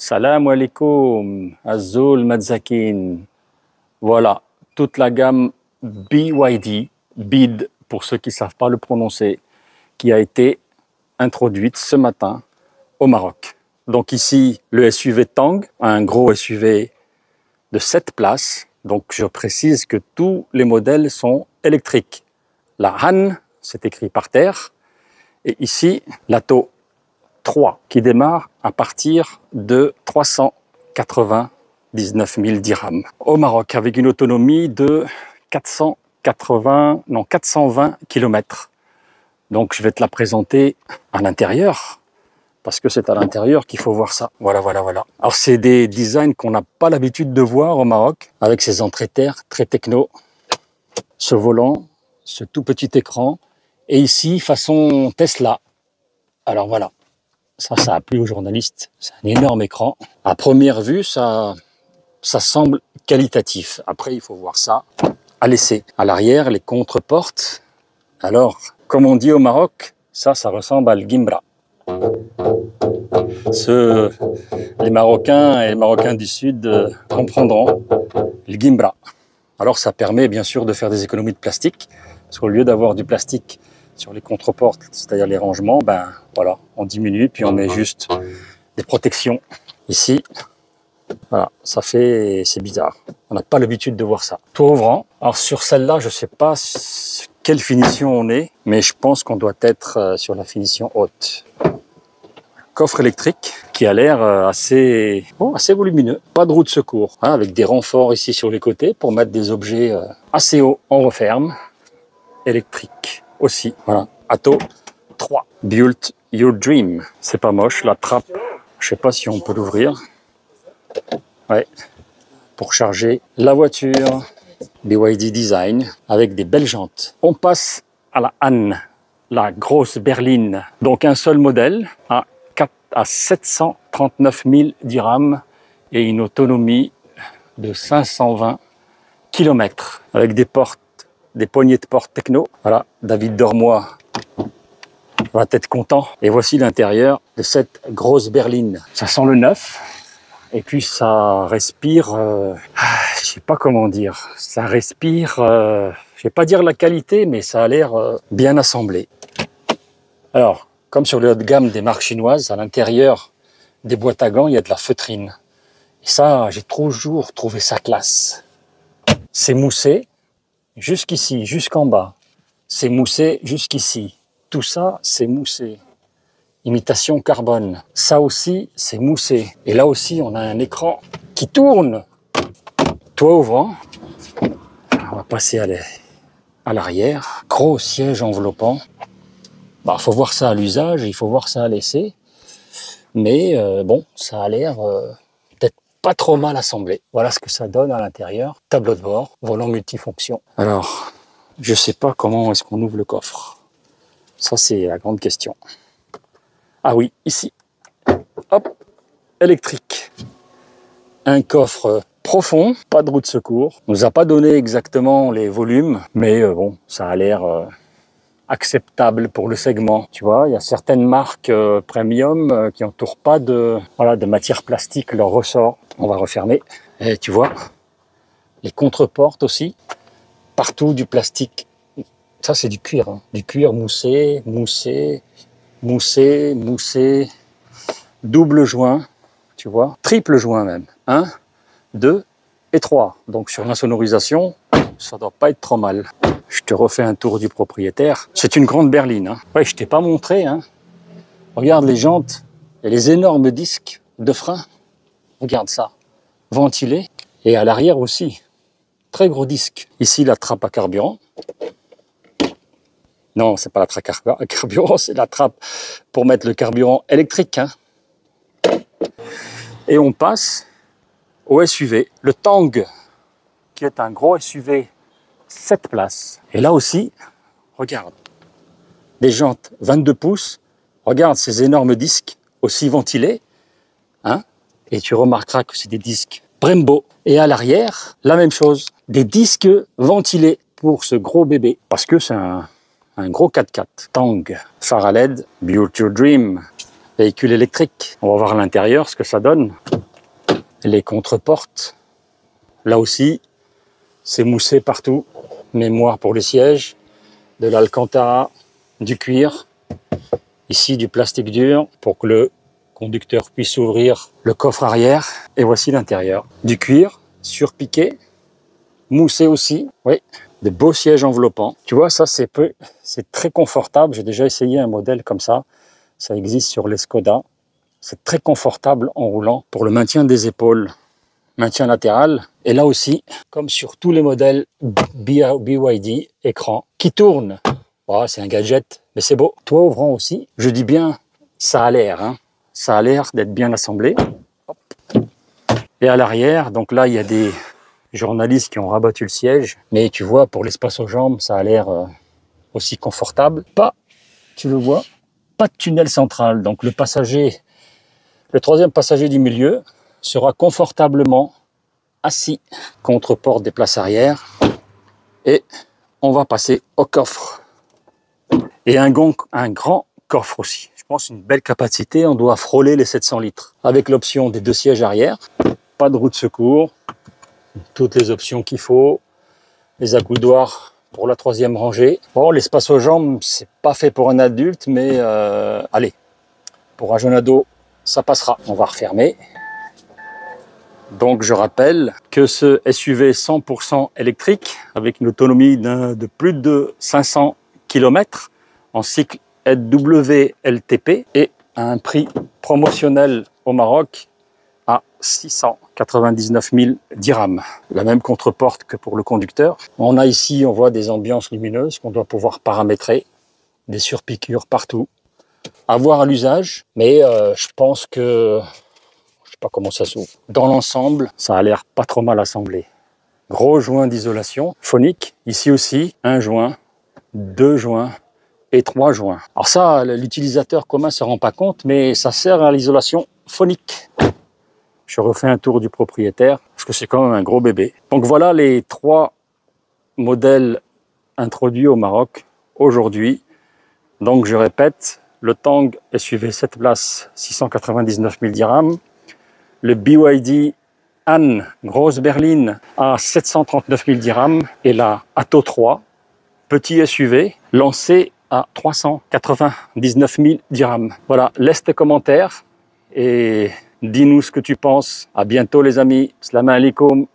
Salam alaikum, Azul Madzakin. Voilà, toute la gamme BYD, BID pour ceux qui ne savent pas le prononcer, qui a été introduite ce matin au Maroc. Donc ici, le SUV Tang, un gros SUV de 7 places. Donc je précise que tous les modèles sont électriques. La Han, c'est écrit par terre. Et ici, l'Atto 3 qui démarre à partir de 399 000 dirhams au Maroc avec une autonomie de 420 km. Donc je vais te la présenter à l'intérieur parce que c'est à l'intérieur qu'il faut voir ça. Voilà. Alors c'est des designs qu'on n'a pas l'habitude de voir au Maroc avec ces entrées terre très techno, ce volant, ce tout petit écran et ici façon Tesla. Alors voilà. Ça a plu aux journalistes. C'est un énorme écran. À première vue, ça semble qualitatif. Après, il faut voir ça à l'essai. À l'arrière, les contre-portes. Alors, comme on dit au Maroc, ça ressemble à le Gimbra. Les Marocains et les Marocains du Sud comprendront le Gimbra. Alors, ça permet bien sûr de faire des économies de plastique. Parce qu'au lieu d'avoir du plastique sur les contre-portes, c'est-à-dire les rangements, ben voilà, on diminue puis on met juste des protections. Ici, voilà, c'est bizarre. On n'a pas l'habitude de voir ça. Tour ouvrant. Alors sur celle-là, je ne sais pas quelle finition on est, mais je pense qu'on doit être sur la finition haute. Coffre électrique qui a l'air assez volumineux. Pas de roue de secours, hein, avec des renforts ici sur les côtés pour mettre des objets assez hauts. On referme. Électrique aussi. Voilà. Atto 3. Build your dream. C'est pas moche. La trappe, je sais pas si on peut l'ouvrir. Ouais. Pour charger la voiture. BYD design avec des belles jantes. On passe à la Han, la grosse berline. Donc un seul modèle à 739 000 dirhams et une autonomie de 520 km avec des portes, des poignées de porte techno. Voilà, David Dormois va être content. Et voici l'intérieur de cette grosse berline. Ça sent le neuf. Et puis ça respire, je sais pas comment dire, ça respire, je vais pas dire la qualité, mais ça a l'air bien assemblé. Alors, comme sur le haut de gamme des marques chinoises, à l'intérieur des boîtes à gants, il y a de la feutrine. Et ça, j'ai toujours trouvé ça classe. C'est moussé jusqu'ici, jusqu'en bas. C'est moussé jusqu'ici. Tout ça, c'est moussé. Imitation carbone. Ça aussi, c'est moussé. Et là aussi, on a un écran qui tourne. Toit ouvrant. On va passer à l'arrière. Gros siège enveloppant. Bah, faut voir ça à l'usage, il faut voir ça à l'essai. Mais bon, ça a l'air peut-être pas trop mal assemblé. Voilà ce que ça donne à l'intérieur. Tableau de bord, volant multifonction. Alors, je sais pas comment est-ce qu'on ouvre le coffre. Ça, c'est la grande question. Ah oui, ici. Hop, électrique. Un coffre profond, pas de roue de secours. On nous a pas donné exactement les volumes, mais bon, ça a l'air acceptable pour le segment. Tu vois, il y a certaines marques premium qui n'entourent pas de matière plastique leur ressort. On va refermer. Et tu vois, les contre-portes aussi. Partout du plastique. Ça, c'est du cuir. Hein. Du cuir moussé, double joint, tu vois, triple joint même. 1, 2 et 3. Donc sur l'insonorisation, ça doit pas être trop mal. Je te refais un tour du propriétaire. C'est une grande berline. Hein. Ouais, je t'ai pas montré. Hein. Regarde les jantes et les énormes disques de frein. Regarde ça. Ventilé. Et à l'arrière aussi. Très gros disque. Ici, la trappe à carburant. Non, c'est pas la trappe à carburant, c'est la trappe pour mettre le carburant électrique. Hein. Et on passe au SUV, le Tang, qui est un gros SUV 7 places. Et là aussi, regarde, des jantes 22 pouces, regarde ces énormes disques aussi ventilés, hein, et tu remarqueras que c'est des disques Brembo. Et à l'arrière, la même chose, des disques ventilés pour ce gros bébé, parce que c'est un gros 4x4. Tang, phare à LED, Build Your Dream. véhicule électrique. On va voir à l'intérieur ce que ça donne. Les contreportes, là aussi, c'est moussé partout. Mémoire pour les sièges, de l'alcantara, du cuir. Ici, du plastique dur pour que le conducteur puisse ouvrir le coffre arrière. Et voici l'intérieur. Du cuir, surpiqué, moussé aussi. Oui, des beaux sièges enveloppants. Tu vois, ça, c'est très confortable. J'ai déjà essayé un modèle comme ça. Ça existe sur les Skoda. C'est très confortable en roulant pour le maintien des épaules, maintien latéral. Et là aussi, comme sur tous les modèles BYD, écran qui tourne. Oh, c'est un gadget, mais c'est beau. Toit ouvrant aussi. Je dis bien, ça a l'air. Hein. Ça a l'air d'être bien assemblé. Hop. Et à l'arrière, donc là, il y a des journalistes qui ont rabattu le siège. Mais tu vois, pour l'espace aux jambes, ça a l'air aussi confortable. Pas, tu le vois, pas de tunnel central. Donc le passager, le troisième passager du milieu sera confortablement assis contre porte des places arrière. Et on va passer au coffre. Et un grand coffre aussi. Je pense une belle capacité. On doit frôler les 700 litres. Avec l'option des 2 sièges arrière. Pas de roue de secours. Toutes les options qu'il faut. Les accoudoirs pour la 3e rangée. Bon, l'espace aux jambes, c'est pas fait pour un adulte, mais allez, pour un jeune ado, ça passera. On va refermer. Donc je rappelle que ce SUV 100% électrique, avec une autonomie de plus de 500 km en cycle WLTP et à un prix promotionnel au Maroc à 699 000 dirhams. La même contreporte que pour le conducteur. On a ici, on voit des ambiances lumineuses qu'on doit pouvoir paramétrer, des surpiqûres partout. À voir à l'usage, mais je pense que je sais pas comment ça s'ouvre. Dans l'ensemble, ça a l'air pas trop mal assemblé. Gros joint d'isolation phonique. Ici aussi, 1 joint, 2 joints et 3 joints. Alors ça, l'utilisateur commun ne se rend pas compte, mais ça sert à l'isolation phonique. Je refais un tour du propriétaire, parce que c'est quand même un gros bébé. Donc voilà les 3 modèles introduits au Maroc aujourd'hui. Donc je répète, le Tang SUV 7 places, 699 000 dirhams. Le BYD Han grosse berline à 739 000 dirhams. Et la Atto 3, petit SUV, lancé à 399 000 dirhams. Voilà, laisse tes commentaires et dis-nous ce que tu penses. À bientôt les amis. Salam alaikum.